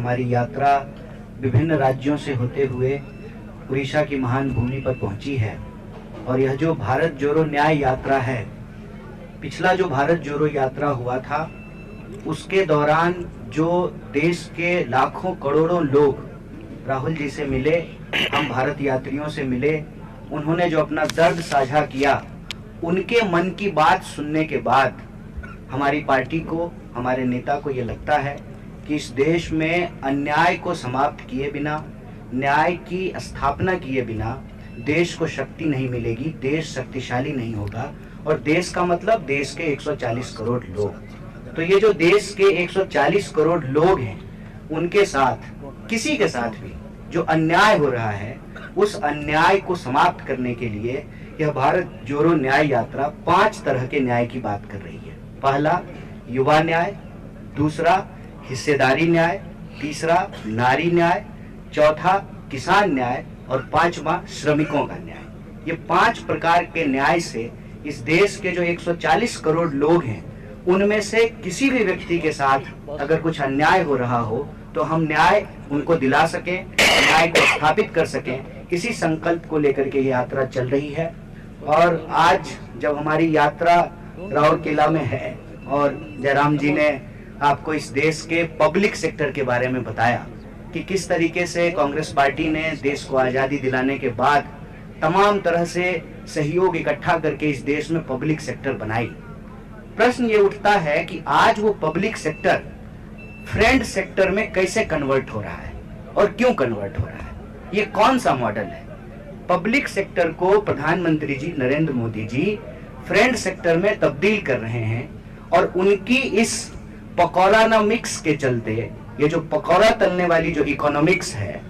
हमारी यात्रा विभिन्न राज्यों से होते हुए उड़ीसा की महान भूमि पर पहुंची है। और यह जो भारत जोड़ो न्याय यात्रा है, पिछला जो भारत जोड़ो यात्रा हुआ था उसके दौरान जो देश के लाखों करोड़ों लोग राहुल जी से मिले, हम भारत यात्रियों से मिले, उन्होंने जो अपना दर्द साझा किया, उनके मन की बात सुनने के बाद हमारी पार्टी को, हमारे नेता को ये लगता है कि इस देश में अन्याय को समाप्त किए बिना, न्याय की स्थापना किए बिना देश को शक्ति नहीं मिलेगी, देश शक्तिशाली नहीं होगा। और देश का मतलब देश के 140 करोड़ लोग। तो ये जो देश के 140 करोड़ लोग हैं, उनके साथ, किसी के साथ भी जो अन्याय हो रहा है, उस अन्याय को समाप्त करने के लिए यह भारत जोड़ो न्याय यात्रा 5 तरह के न्याय की बात कर रही है। पहला युवा न्याय, दूसरा हिस्सेदारी न्याय, तीसरा नारी न्याय, चौथा किसान न्याय और 5वां श्रमिकों का न्याय। ये 5 प्रकार के न्याय से इस देश के जो 140 करोड़ लोग हैं, उनमें से किसी भी व्यक्ति के साथ अगर कुछ अन्याय हो रहा हो तो हम न्याय उनको दिला सकें, न्याय को स्थापित कर सकें, इसी संकल्प को लेकर के ये यात्रा चल रही है। और आज जब हमारी यात्रा राउरकेला में है और जयराम जी ने आपको इस देश के पब्लिक सेक्टर के बारे में बताया कि किस तरीके से कांग्रेस पार्टी ने देश को आज़ादी दिलाने के बाद तमाम तरह से सहयोग इकट्ठा करके इस देश में पब्लिक सेक्टर बनाई, प्रश्न ये उठता है कि आज वो पब्लिक सेक्टर फ्रेंड सेक्टर में कैसे कन्वर्ट हो रहा है और क्यों कन्वर्ट हो रहा है, ये कौन सा मॉडल है। पब्लिक सेक्टर को प्रधानमंत्री जी नरेंद्र मोदी जी फ्रेंड सेक्टर में तब्दील कर रहे हैं और उनकी इस पकौड़ानॉमिक्स के चलते, ये जो पकौड़ा तलने वाली जो इकोनॉमिक्स है,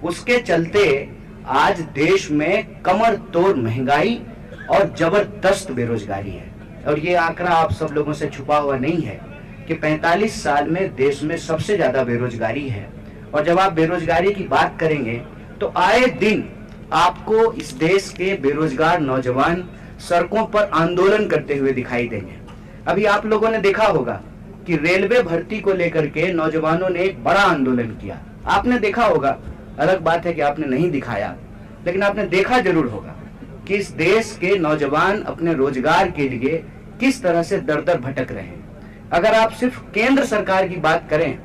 उसके चलते आज देश में कमर तोड़ महंगाई और जबरदस्त बेरोजगारी है। और ये आंकड़ा आप सब लोगों से छुपा हुआ नहीं है कि 45 साल में देश में सबसे ज्यादा बेरोजगारी है। और जब आप बेरोजगारी की बात करेंगे तो आए दिन आपको इस देश के बेरोजगार नौजवान सड़कों पर आंदोलन करते हुए दिखाई देंगे। अभी आप लोगों ने देखा होगा कि रेलवे भर्ती को लेकर के नौजवानों ने एक बड़ा आंदोलन किया। आपने देखा होगा, अलग बात है कि आपने नहीं दिखाया, लेकिन आपने देखा जरूर होगा कि इस देश के नौजवान अपने रोजगार के लिए किस तरह से दर दर भटक रहे हैं। अगर आप सिर्फ केंद्र सरकार की बात करें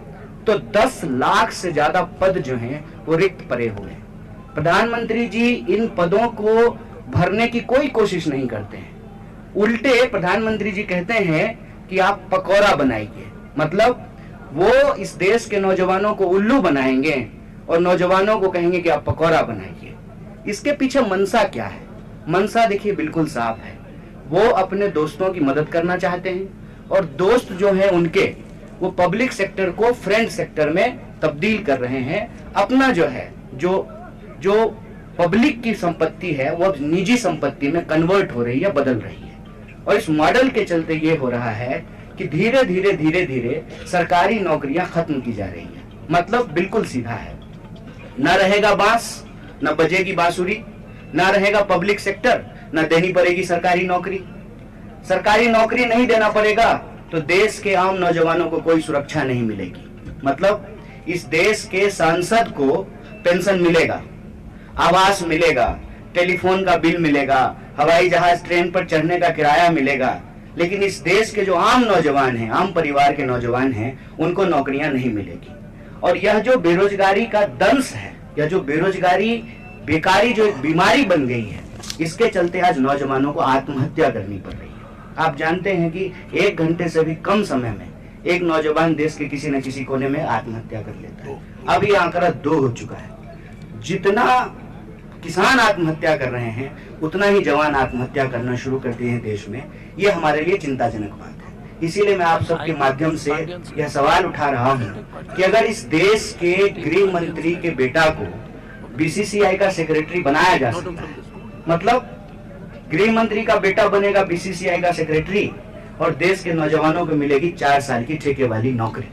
तो 10 लाख से ज्यादा पद जो हैं वो रिक्त पड़े हुए हैं। प्रधानमंत्री जी इन पदों को भरने की कोई कोशिश नहीं करते हैं। उल्टे प्रधानमंत्री जी कहते हैं कि आप पकौड़ा बनाइए, मतलब वो इस देश के नौजवानों को उल्लू बनाएंगे और नौजवानों को कहेंगे कि आप पकौड़ा बनाइए। इसके पीछे मनसा क्या है? मनसा देखिए बिल्कुल साफ है, वो अपने दोस्तों की मदद करना चाहते हैं और दोस्त जो है उनके, वो पब्लिक सेक्टर को फ्रेंड सेक्टर में तब्दील कर रहे हैं। अपना जो है, जो पब्लिक की संपत्ति है वो अब निजी संपत्ति में कन्वर्ट हो रही है, बदल रही है। और इस मॉडल के चलते ये हो रहा है कि धीरे धीरे सरकारी नौकरियां खत्म की जा रही है। मतलब बिल्कुल सीधा है, न रहेगा बांस, न बजेगी बांसुरी, न रहेगा पब्लिक सेक्टर, न देनी पड़ेगी सरकारी नौकरी। सरकारी नौकरी नहीं देना पड़ेगा तो देश के आम नौजवानों को कोई सुरक्षा नहीं मिलेगी। मतलब इस देश के सांसद को पेंशन मिलेगा, आवास मिलेगा, टेलीफोन का बिल मिलेगा, हवाई जहाज ट्रेन पर चढ़ने का किराया मिलेगा, लेकिन इस देश के जो आम नौजवान हैं, आम परिवार के नौजवान हैं, उनको नौकरियां नहीं मिलेगी। और यह जो बेरोजगारी का दंश है, यह जो बेरोजगारी, बेकारी जो एक बीमारी बन गई है, इसके चलते आज नौजवानों को आत्महत्या करनी पड़ रही है। आप जानते हैं कि 1 घंटे से भी कम समय में एक नौजवान देश के किसी न किसी कोने में आत्महत्या कर लेता है। अब ये आंकड़ा 2 हो चुका है। जितना किसान आत्महत्या कर रहे हैं, उतना ही जवान आत्महत्या करना शुरू कर दिए हैं देश में। ये हमारे लिए चिंताजनक बात है। इसीलिए मैं आप सबके माध्यम से यह सवाल उठा रहा हूं कि अगर इस देश के गृह मंत्री के बेटा को बीसीसीआई का सेक्रेटरी बनाया जा सकता है, मतलब गृह मंत्री का बेटा बनेगा बीसीसीआई का सेक्रेटरी और देश के नौजवानों को मिलेगी 4 साल की ठेके वाली नौकरी।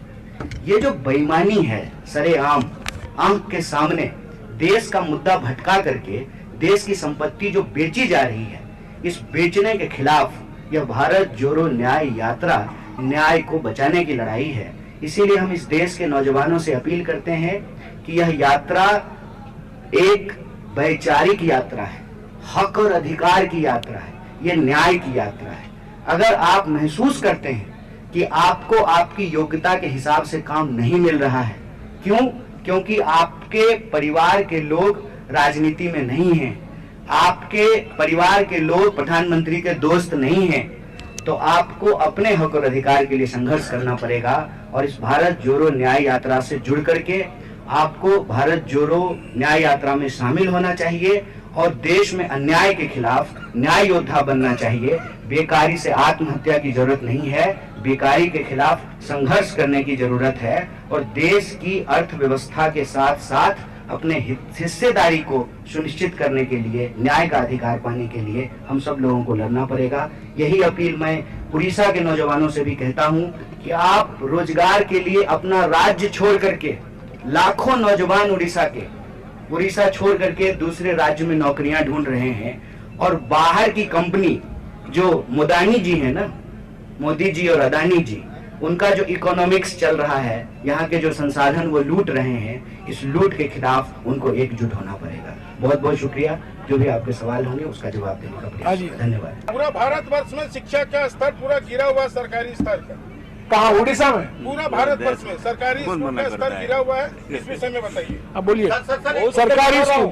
ये जो बेईमानी है, सरेआम आंख के सामने देश का मुद्दा भटका करके देश की संपत्ति जो बेची जा रही है, इस बेचने के खिलाफ यह भारत जोड़ो न्याय यात्रा न्याय को बचाने की लड़ाई है। इसीलिए हम इस देश के नौजवानों से अपील करते हैं कि यह यात्रा एक वैचारिक यात्रा है, हक और अधिकार की यात्रा है, यह न्याय की यात्रा है। अगर आप महसूस करते हैं कि आपको आपकी योग्यता के हिसाब से काम नहीं मिल रहा है, क्यों? क्योंकि आपके परिवार के लोग राजनीति में नहीं हैं, आपके परिवार के लोग प्रधानमंत्री के दोस्त नहीं हैं, तो आपको अपने हक और अधिकार के लिए संघर्ष करना पड़ेगा। और इस भारत जोड़ो न्याय यात्रा से जुड़ करके आपको भारत जोड़ो न्याय यात्रा में शामिल होना चाहिए और देश में अन्याय के खिलाफ न्याय योद्धा बनना चाहिए। बेकारी से आत्महत्या की जरूरत नहीं है, बेकारी के खिलाफ संघर्ष करने की जरूरत है और देश की अर्थव्यवस्था के साथ साथ अपने हिस्सेदारी को सुनिश्चित करने के लिए, न्याय का अधिकार पाने के लिए हम सब लोगों को लड़ना पड़ेगा। यही अपील मैं उड़ीसा के नौजवानों से भी कहता हूं कि आप रोजगार के लिए अपना राज्य छोड़ करके, लाखों नौजवान उड़ीसा छोड़ करके दूसरे राज्य में नौकरियां ढूंढ रहे हैं और बाहर की कंपनी जो मोदानी जी है ना, मोदी जी और अदानी जी, उनका जो इकोनॉमिक्स चल रहा है, यहाँ के जो संसाधन वो लूट रहे हैं, इस लूट के खिलाफ उनको एकजुट होना पड़ेगा। बहुत बहुत शुक्रिया। जो भी आपके सवाल होंगे उसका जवाब देने का प्रयास। धन्यवाद। पूरा भारतवर्ष में शिक्षा का स्तर पूरा गिरा हुआ, सरकारी स्तर का। कहाँ? उड़ीसा में? पूरा भारतवर्ष में सरकारी स्कूल का स्तर गिरा हुआ है, इस विषय में बताइए। अब बोलिए। सरकारी स्कूल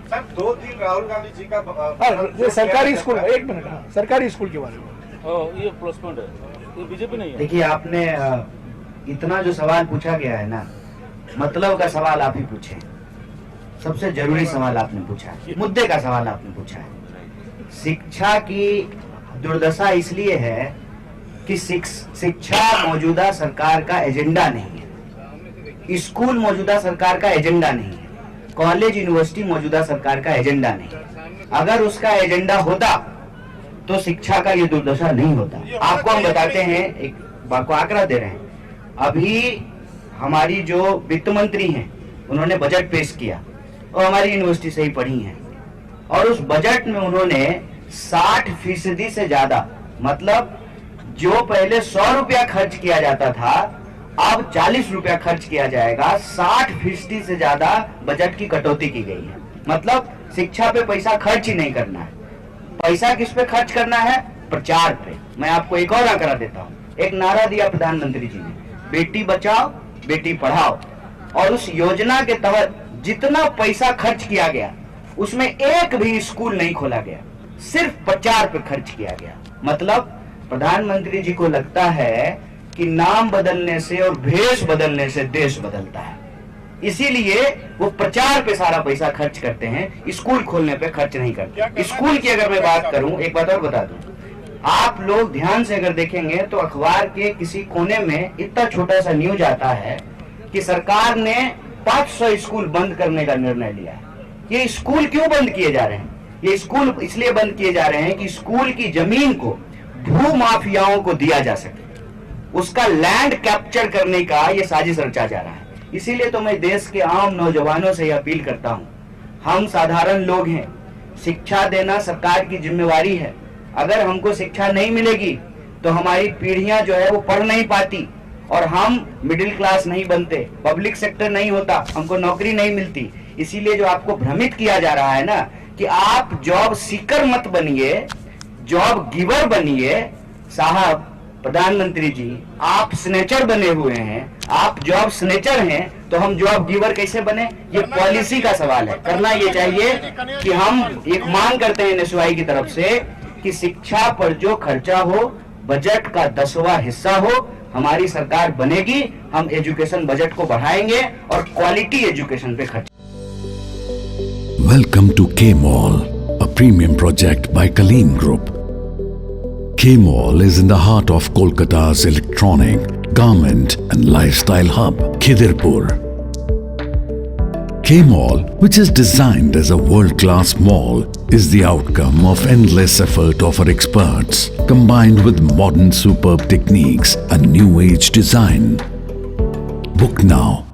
सर 2 दिन राहुल गांधी जी का ये सरकारी स्कूल, एक मिनट, सरकारी स्कूल के बारे में ये प्लेसमेंट है, ये बीजेपी नहीं है। देखिए, आपने इतना जो सवाल पूछा गया है ना, मतलब का सवाल आप ही पूछे, सबसे जरूरी सवाल आपने पूछा है, मुद्दे का सवाल आपने पूछा है। शिक्षा की दुर्दशा इसलिए है कि शिक्षा मौजूदा सरकार का एजेंडा नहीं है, स्कूल मौजूदा सरकार का एजेंडा नहीं है, कॉलेज यूनिवर्सिटी मौजूदा सरकार का एजेंडा नहीं। अगर उसका एजेंडा होता तो शिक्षा का ये दुर्दशा नहीं होता। आपको हम बताते हैं, एक बात को आंकड़ा दे रहे हैं। अभी हमारी जो वित्त मंत्री हैं, उन्होंने बजट पेश किया और हमारी यूनिवर्सिटी से ही पढ़ी हैं, और उस बजट में उन्होंने 60% से ज्यादा, मतलब जो पहले 100 रुपया खर्च किया जाता था अब 40 रुपया खर्च किया जाएगा, 60% से ज्यादा बजट की कटौती की गई है। मतलब शिक्षा पे पैसा खर्च ही नहीं करना है। पैसा किस पे खर्च करना है? प्रचार पे। मैं आपको एक और आंकड़ा देता हूँ। एक नारा दिया प्रधानमंत्री जी ने, बेटी बचाओ बेटी पढ़ाओ, और उस योजना के तहत जितना पैसा खर्च किया गया उसमें एक भी स्कूल नहीं खोला गया, सिर्फ प्रचार पे खर्च किया गया। मतलब प्रधानमंत्री जी को लगता है कि नाम बदलने से और भेष बदलने से देश बदलता है, इसीलिए वो प्रचार पे सारा पैसा खर्च करते हैं, स्कूल खोलने पे खर्च नहीं करते। स्कूल की अगर मैं बात करूं, एक बात और बता दूं, आप लोग ध्यान से अगर देखेंगे तो अखबार के किसी कोने में इतना छोटा सा न्यूज आता है कि सरकार ने 500 स्कूल बंद करने का निर्णय लिया है। ये स्कूल क्यों बंद किए जा रहे हैं? ये स्कूल इसलिए बंद किए जा रहे हैं कि स्कूल की जमीन को भू माफियाओं को दिया जा सके, उसका लैंड कैप्चर करने का ये साजिश रचा जा रहा है। इसीलिए तो मैं देश के आम नौजवानों से अपील करता हूं, हम साधारण लोग हैं, शिक्षा देना सरकार की जिम्मेवारी है। अगर हमको शिक्षा नहीं मिलेगी तो हमारी पीढ़ियां जो है वो पढ़ नहीं पाती और हम मिडिल क्लास नहीं बनते, पब्लिक सेक्टर नहीं होता, हमको नौकरी नहीं मिलती। इसीलिए जो आपको भ्रमित किया जा रहा है ना कि आप जॉब सीकर मत बनिए, जॉब गिवर बनिए। साहब प्रधानमंत्री जी, आप स्नेचर बने हुए हैं, आप जॉब स्नेचर हैं, तो हम जॉब गिवर कैसे बने? ये पॉलिसी का सवाल है। करना ये चाहिए कि हम एक मांग करते हैं एनएसयूआई की तरफ से कि शिक्षा पर जो खर्चा हो बजट का 10वां हिस्सा हो, हमारी सरकार बनेगी, हम एजुकेशन बजट को बढ़ाएंगे और क्वालिटी एजुकेशन पे खर्च। Welcome to K-Mall, a premium project by Kaleen Group. K-Mall is in the heart of Kolkata's electronic, garment and lifestyle hub, Khidirpur. K-Mall, which is designed as a world-class mall, is the outcome of endless effort of our experts, combined with modern superb techniques and new age design. Book now